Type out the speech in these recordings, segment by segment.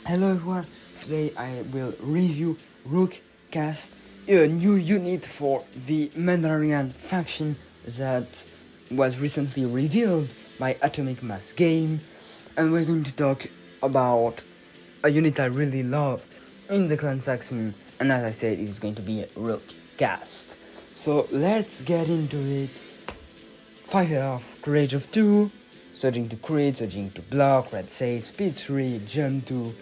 Hello everyone, today I will review Rook Kast, a new unit for the Mandalorian faction that was recently revealed by Atomic Mass Game, and we're going to talk about a unit I really love in the clan Saxon, and as I said, it is going to be Rook Kast. So let's get into it. Fire off, courage of 2, surging to crit, surging to block, red save, speed 3, jump 2,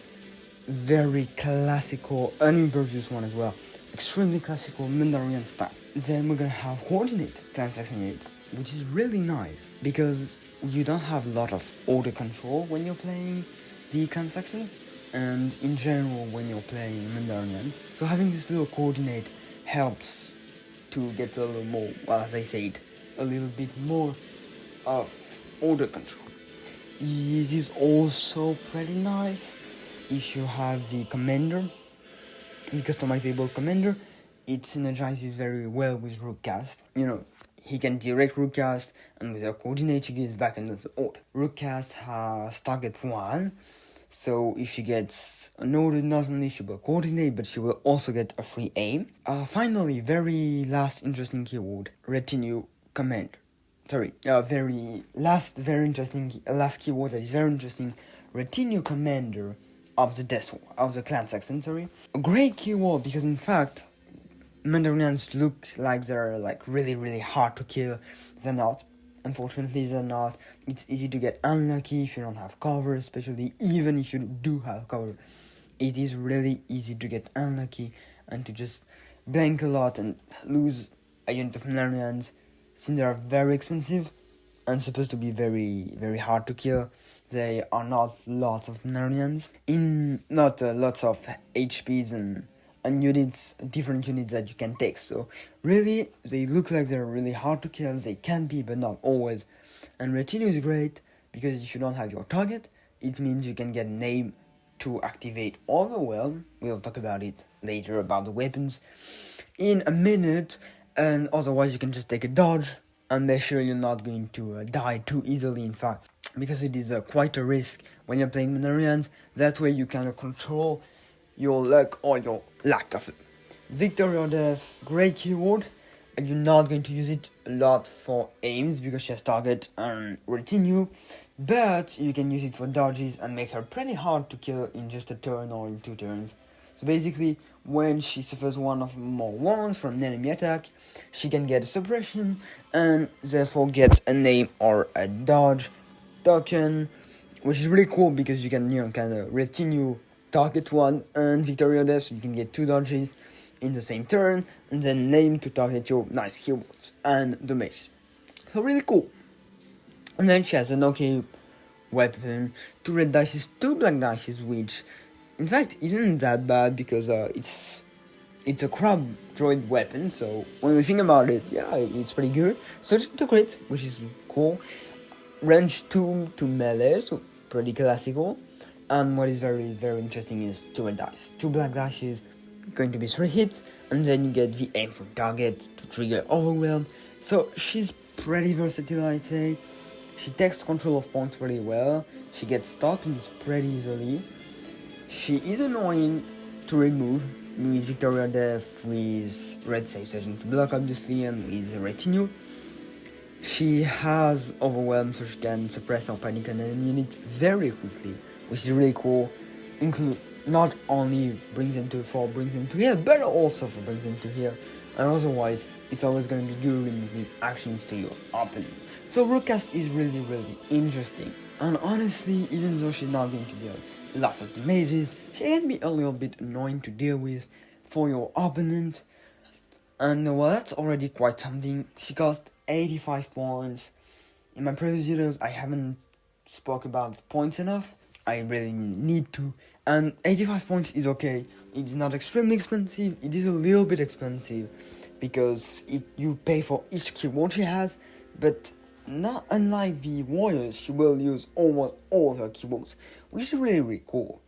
very classical, an impervious one as well, extremely classical Mandalorian style. Then we're gonna have coordinate, clan Saxon unit, which is really nice, because you don't have a lot of order control when you're playing the clan Saxon, and in general when you're playing Mandalorians. So having this little coordinate helps to get a little more, well, as I said, a little bit more of order control. It is also pretty nice if you have the commander, the customizable commander. It synergizes very well with Rook Kast. You know, he can direct Rook Kast, and with a coordinate he gets back into the order. Rook Kast has target 1, so if she gets an order, not only she will coordinate, but she will also get a free aim. Finally, very last interesting keyword, retinue commander. Very interesting, last keyword that is very interesting, retinue commander of the clan Saxon, A great keyword because in fact, Mandalorians look like they're like really hard to kill. They're not. Unfortunately, they're not. It's easy to get unlucky if you don't have cover, especially even if you do have cover. It is really easy to get unlucky and to just blank a lot and lose a unit of Mandalorians, since they are very expensive and supposed to be very hard to kill. They are not lots of Mandalorians, not lots of HPs and units, different units that you can take. So really, they look like they're really hard to kill. They can be, but not always. And retinue is great because if you don't have your target, it means you can get an aim to activate Overwhelm. We'll talk about it later about the weapons in a minute. And otherwise, you can just take a dodge and make sure you're not going to die too easily, in fact, because it is quite a risk when you're playing Mandalorians. That way you kind of control your luck or your lack of it. Victory or death, great keyword, and you're not going to use it a lot for aims because she has target and retinue, but you can use it for dodges and make her pretty hard to kill in just a turn or in 2 turns. So basically, when she suffers one of more wounds from an enemy attack, she can get a suppression and therefore get a name or a dodge token, which is really cool because you can, kind of retinue target 1 and victory or death, so you can get 2 dodges in the same turn, and then name to target your nice keywords and damage. So really cool. And then she has an okay weapon, 2 red dices, 2 black dices, which in fact isn't that bad because it's a crab droid weapon, so when we think about it, yeah, it's pretty good. Surging to crit, which is cool. Range 2 to melee, so pretty classical. And what is very interesting is 2 red dice. 2 black dice is going to be 3 hits, and then you get the aim from target to trigger Overwhelm. So she's pretty versatile, I'd say. She takes control of points pretty well. She gets tokens pretty easily. She is annoying to remove with Victory or Death, with red save surging to block obviously, and with retinue. She has Overwhelm, so she can suppress or panic an enemy unit very quickly, which is really cool. Not only brings them to heal, but also for brings them to heal. And otherwise, it's always going to be good removing actions to your opponent. So Rook Kast is really interesting. And honestly, even though she's not going to deal lots of damages, she can be a little bit annoying to deal with for your opponent. And well, that's already quite something. She cost 85 points. In my previous videos, I haven't spoke about points enough. I really need to. And 85 points is okay. It's not extremely expensive. It is a little bit expensive because you pay for each keyword she has, but not unlike the warriors, she will use almost all her keywords, which is really cool.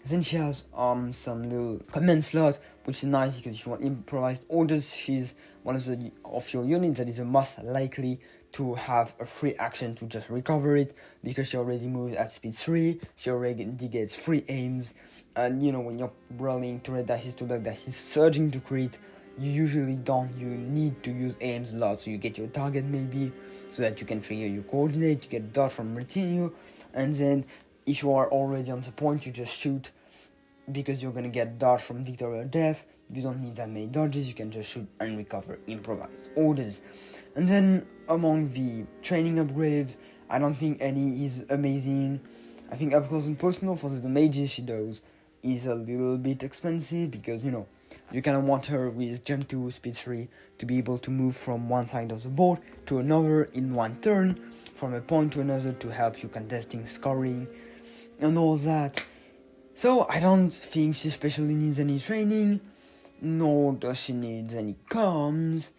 Then she has some little command slot, which is nice because if you want improvised orders, she's one of your units that is most likely to have a free action to just recover it, because she already moves at speed 3, she already gets free aims, and when you're rolling to red dice to black dice, surging to crit, you need to use aims a lot, so you get your target maybe, so that you can trigger your coordinate, you get dodge from retinue, and then if you are already on the point, you just shoot, because you're gonna get dodge from victory or death. You don't need that many dodges, you can just shoot and recover improvised orders. And then among the training upgrades, I don't think any is amazing. I think up close and personal for the mages she does is a little bit expensive, because you kind of want her with jump 2, speed 3 to be able to move from one side of the board to another in one turn, from a point to another, to help you contesting, scoring, and all that. So I don't think she especially needs any training, nor does she need any comms.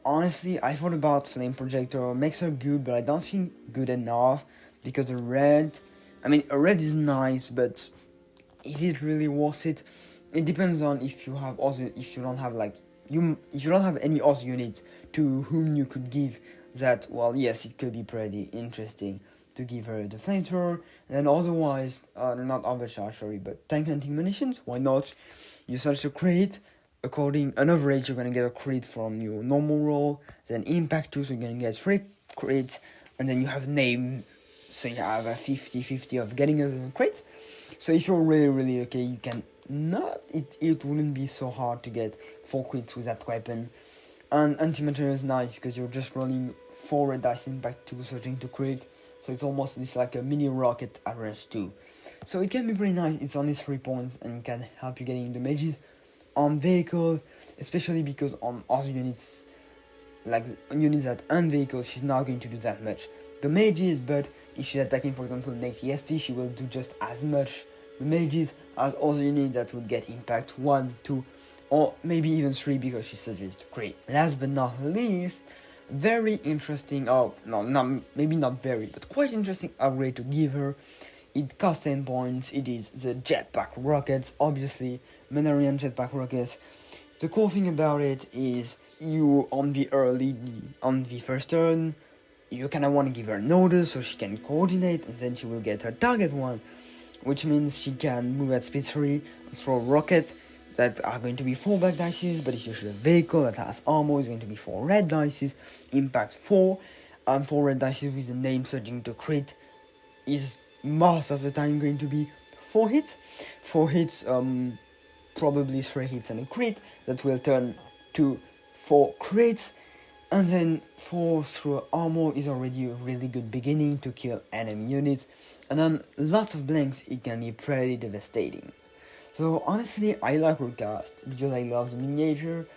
Honestly, I thought about Flame Projector makes her good, but I don't think good enough, because a red is nice, but is it really worth it? It depends on if you don't have any other units to whom you could give that. Well, yes, it could be pretty interesting to give her the flamethrower, and otherwise, not overcharge, sorry, but tank hunting munitions, why not? You search a crate, on average you're gonna get a crit from your normal roll, then impact 2, so you're gonna get 3 crits, and then you have name, so you have a 50-50 of getting a crit. So if you're really, really okay, you can it wouldn't be so hard to get 4 crits with that weapon. And antimatter is nice, because you're just rolling 4 red dice impact 2, searching to crit, so it's almost like a mini rocket at range 2. So it can be pretty nice. It's only 3 points, and it can help you getting the mages on vehicle, especially because on other units, like units that on vehicle, she's not going to do that much. The mages, but if she's attacking, for example, next EST, she will do just as much the mages as other units that would get impact 1, 2, or maybe even 3, because she surges to crit. Last but not least, very interesting, maybe not very, but quite interesting upgrade to give her. It costs 10 points, it is the jetpack rockets, obviously, Mandalorian jetpack rockets. The cool thing about it is, you on the first turn, you kind of want to give her an order so she can coordinate, and then she will get her target one, which means she can move at speed 3 and throw rockets that are going to be 4 black dices, but if you shoot a vehicle that has armor, it's going to be 4 red dices, impact 4, and 4 red dices with the name surging to crit is most of the time going to be 4 hits. 4 hits, probably 3 hits and a crit, that will turn to 4 crits, and then 4 through armor is already a really good beginning to kill enemy units, and then lots of blanks, it can be pretty devastating. So honestly, I like Rook Kast because I love the miniature,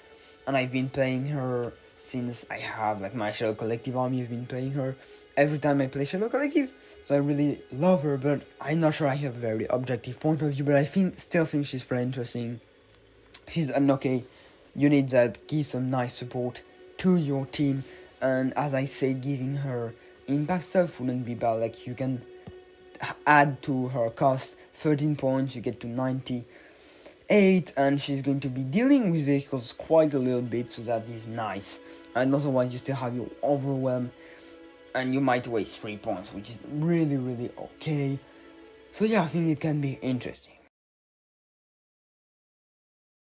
and I've been playing her since I have my Shadow Collective army. I've been playing her every time I play Shadow Collective, so I really love her, but I'm not sure I have a very objective point of view, but I still think she's pretty interesting. She's an okay unit that gives some nice support to your team, and as I said, giving her impact stuff wouldn't be bad. You can add to her cost 13 points, you get to 98, and she's going to be dealing with vehicles quite a little bit, so that is nice. And otherwise you still have your overwhelm, and you might waste 3 points, which is really, really okay. So yeah, I think it can be interesting.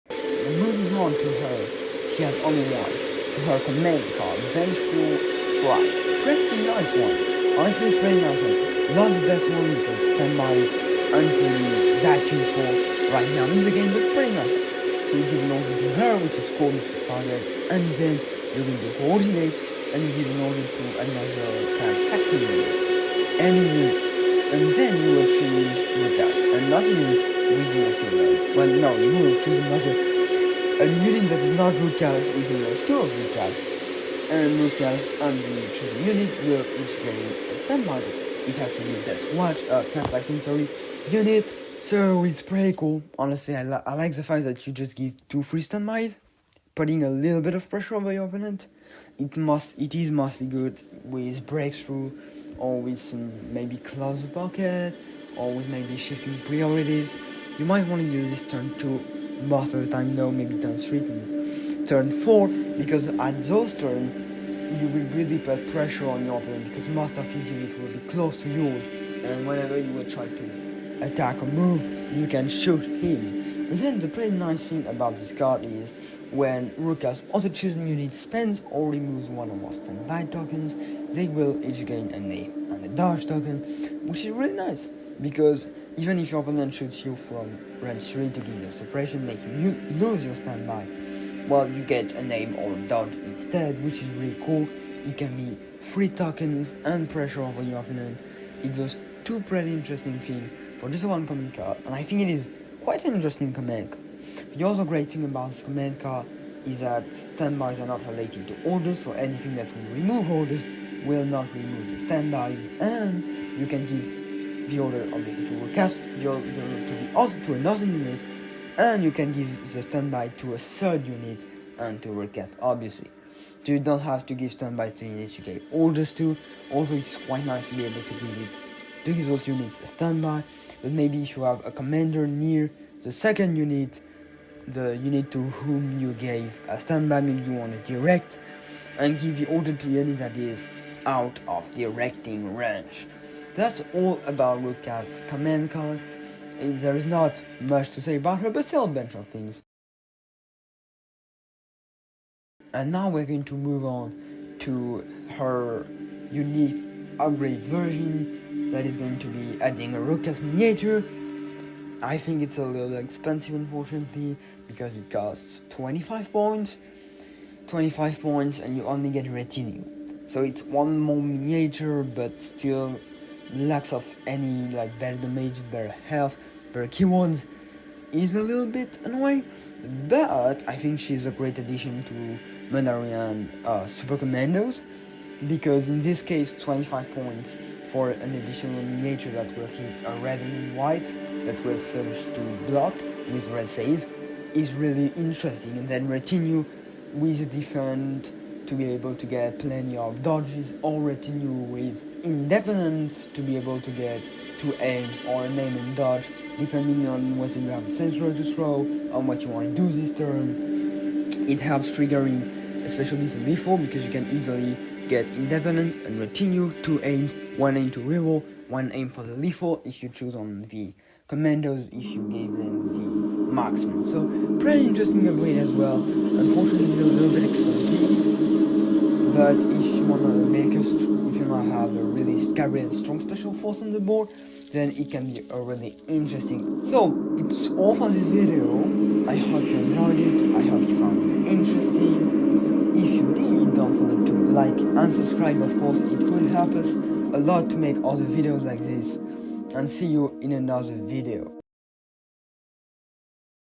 And moving on to her, she has only one. To her command card, Vengeful Strike. Pretty nice one. Honestly, pretty nice one. Not the best one, because standbys aren't really that useful right now in the game, but pretty nice. So you give an order to her, which is coordinate target, and then you're going to coordinate, and you give an order to another transaction unit, any unit, and then you will choose Rook Kast, another unit with range 2. Well, no, you will choose a unit that is not Rook Kast with range 2 of Rook Kast, and Rook Kast and the chosen unit will each gain a standby. It has to be Death Watch, transaction unit. So it's pretty cool. Honestly, I like the fact that you just give 2 free standbys, putting a little bit of pressure over your opponent. It is mostly good with breakthrough, or with some maybe close the pocket, or with maybe shifting priorities. You might want to use this turn 2 most of the time, though, maybe turn 3 and turn 4, because at those turns you will really put pressure on your opponent because most of his unit will be close to yours, and whenever you will try to attack or move, you can shoot him. And then the pretty nice thing about this card is when Rook Kast other chosen unit spends or removes one or more standby tokens, they will each gain a name and a dodge token, which is really nice because even if your opponent shoots you from range 3 to give you a suppression, making you lose your standby, well, you get a name or a dodge instead, which is really cool. It can be free tokens and pressure over your opponent. It does two pretty interesting things for just one command card, and I think it is quite an interesting command card. The other great thing about this command card is that standbys are not related to orders, so anything that will remove orders will not remove the standbys, and you can give the order obviously to Rook Kast, the order to another unit, and you can give the standby to a third unit and to Rook Kast, obviously. So you don't have to give standby to units you gave orders to. Also, it's quite nice to be able to give those units a standby, but maybe if you have a commander near the second unit, the unit to whom you gave a standby, maybe you want to direct and give the order to a unit that is out of directing range. That's all about Rook Kast's command card. There is not much to say about her, but still a bunch of things. And now we're going to move on to her unique upgrade version that is going to be adding a Rook Kast miniature. I think it's a little expensive, unfortunately, because it costs 25 points, and you only get retinue. So it's one more miniature, but still lacks of any better damages, better health, better keywords. Is a little bit annoying, but I think she's a great addition to Mandalorian Super Commandos, because in this case 25 points for an additional miniature that will hit a red and white that will surge to block with red saves is really interesting. And then retinue with defend to be able to get plenty of dodges, or retinue with independence to be able to get 2 aims or a name and dodge depending on whether you have a sensor to throw, on what you want to do this turn. It helps triggering especially the lethal, because you can easily get independent and retinue, 2 aims, 1 aim to reroll, 1 aim for the lethal if you choose on the commandos, if you gave them the marksman. So pretty interesting upgrade as well. Unfortunately it's a little bit expensive, but if you wanna have a really scary and strong special force on the board, then it can be a really interesting. So it's all for this video. I hope you enjoyed it. I hope you found it interesting. If you did, don't forget to like and subscribe, of course. It will help us a lot to make other videos like this. And see you in another video.